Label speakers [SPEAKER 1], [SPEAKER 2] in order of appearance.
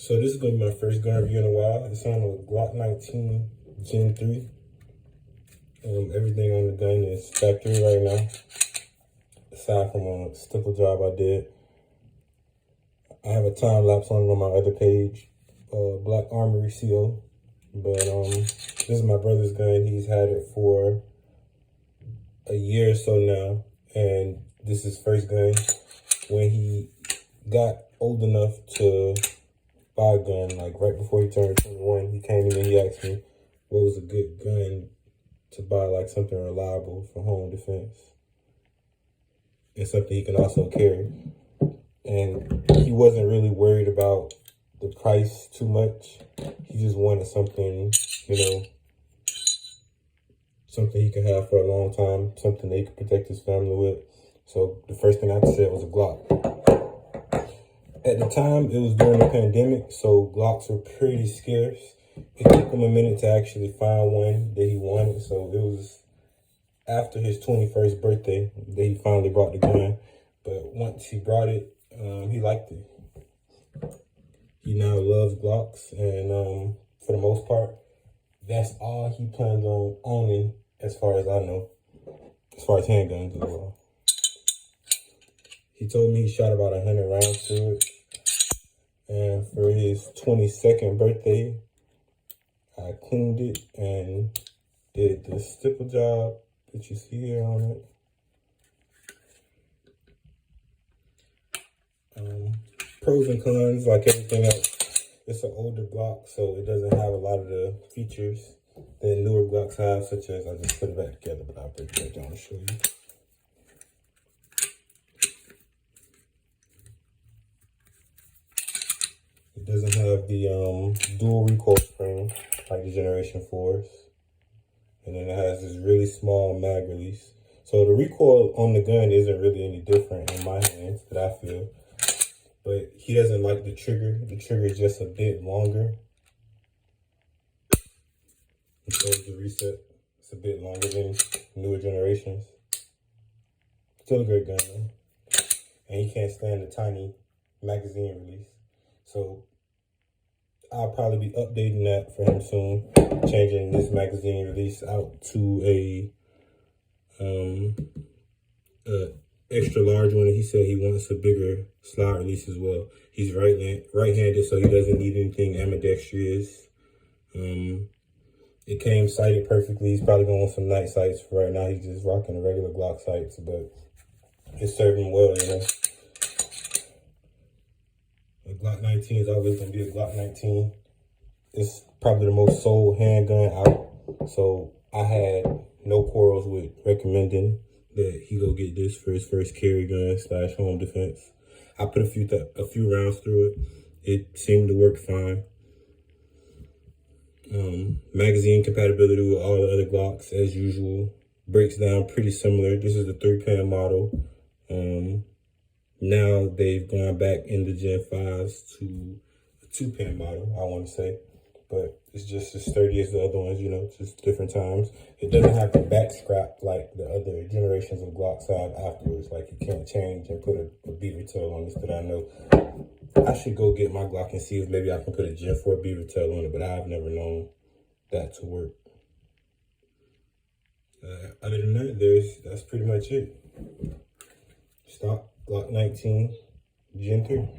[SPEAKER 1] So this is going to be my first gun review in a while. It's on a Glock 19 Gen 3. Everything on the gun is factory right now, aside from a stipple job I did. I have a time lapse on it on my other page, Black Armory CO. But this is my brother's gun. He's had it for a year or so now, and this is his first gun. When he got old enough to buy a gun, like right before he turned 21, he came to me and he asked me what was a good gun to buy, like something reliable for home defense and something he can also carry. And he wasn't really worried about the price too much. He just wanted something, something he could have for a long time, something that he could protect his family with. So the first thing I said was a Glock. At the time, it was during the pandemic, so Glocks were pretty scarce. It took him a minute to actually find one that he wanted, so it was after his 21st birthday that he finally brought the gun. But once he brought it, he liked it. He now loves Glocks, and for the most part, that's all he plans on owning, as far as I know, as far as handguns as well. He told me he shot about 100 rounds to it, and for his 22nd birthday, I cleaned it and did the stipple job that you see here on it. Pros and cons, like everything else, it's an older Glock, so it doesn't have a lot of the features that newer Glocks have, such as, I just put it back together, but I'll break it back down and show you. It doesn't have the dual recoil spring like the Generation 4s. And then it has this really small mag release. So the recoil on the gun isn't really any different in my hands that I feel. But he doesn't like the trigger. The trigger is just a bit longer. And so is the reset. It's a bit longer than newer generations. Still a great gun though. And he can't stand the tiny magazine release. So I'll probably be updating that for him soon, changing this magazine release out to a extra large one. He said he wants a bigger slide release as well. He's right-handed, so he doesn't need anything ambidextrous. It came sighted perfectly. He's probably going with some night sights for right now. He's just rocking the regular Glock sights, but it's serving him well, A Glock 19 is always going to be a Glock 19. It's probably the most sold handgun out. So I had no quarrels with recommending that he go get this for his first carry gun / home defense. I put a few rounds through it. It seemed to work fine. Magazine compatibility with all the other Glocks, as usual. Breaks down pretty similar. This is the 3-pan model. Now they've gone back in the Gen 5s to a 2-pan model, I want to say. But it's just as sturdy as the other ones, just different times. It doesn't have the back scrap like the other generations of Glocks have afterwards. Like you can't change and put a beaver tail on this that I know. I should go get my Glock and see if maybe I can put a Gen 4 beaver tail on it, but I've never known that to work. Other than that, that's pretty much it. Stock Glock 19 Gen 3.